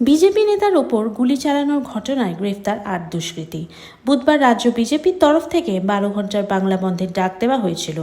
BJP নেতার ওপর গুলি চালানোর ঘটনায় গ্রেফতার ৮ দুষ্কৃতী। বুধবার রাজ্য বিজেপির তরফ থেকে ১২ ঘন্টার বাংলা বন্ধের ডাক দেওয়া হয়েছিল।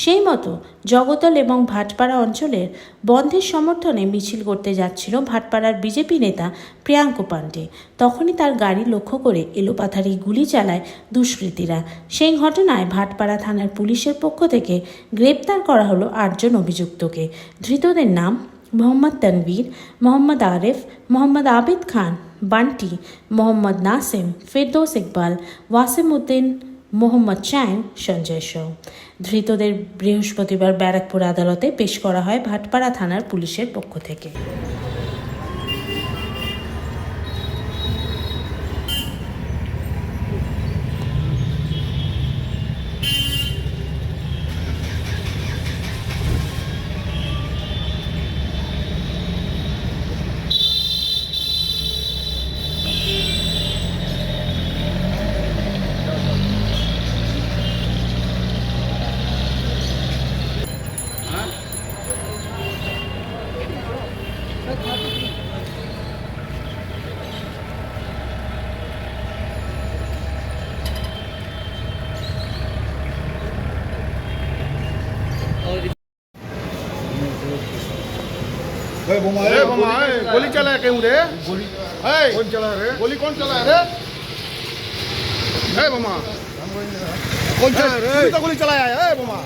সেই মতো জগদল এবং ভাটপাড়া অঞ্চলের বন্ধের সমর্থনে মিছিল করতে যাচ্ছিল ভাটপাড়ার বিজেপি নেতা প্রিয়াঙ্ক পাণ্ডে। তখনই তার গাড়ি লক্ষ্য করে এলোপাথারি গুলি চালায় দুষ্কৃতীরা। সেই ঘটনায় ভাটপাড়া থানার পুলিশের পক্ষ থেকে গ্রেপ্তার করা হলো ৮ জন অভিযুক্তকে। ধৃতদের নাম মোহাম্মদ তানভীর, মোহাম্মদ আরিফ, মোহাম্মদ আবিদ খান, বান্টি, মোহাম্মদ নাসিম, ফেরদৌস ইকবাল, ওয়াসিম উদ্দিন, মোহাম্মদ চ্যাং, সঞ্জয় শো। ধৃতদের বৃহস্পতিবার ব্যারাকপুর আদালতে পেশ করা হয় ভাটপাড়া থানার পুলিশের পক্ষ থেকে। गोली चलाया क्यों रे? गोली कौन चला रे? गोली कौन चलाया रे? बमा कौन चला रे? तुम तो गोली चलाया है बमा,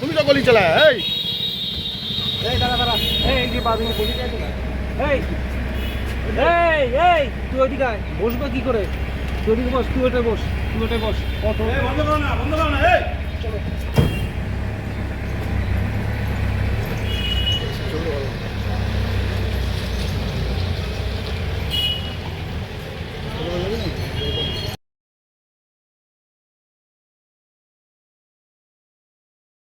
तुम तो गोली चलाया है। দাঁড়া দাঁড়া, এই যে বাদিনে গোলি চালায়। তুই ওদিকে আয়, বসবা কি করে? তুই ওদিকে বস, তুই ওটা বস, কত বন্ধ করো না চলো চলো।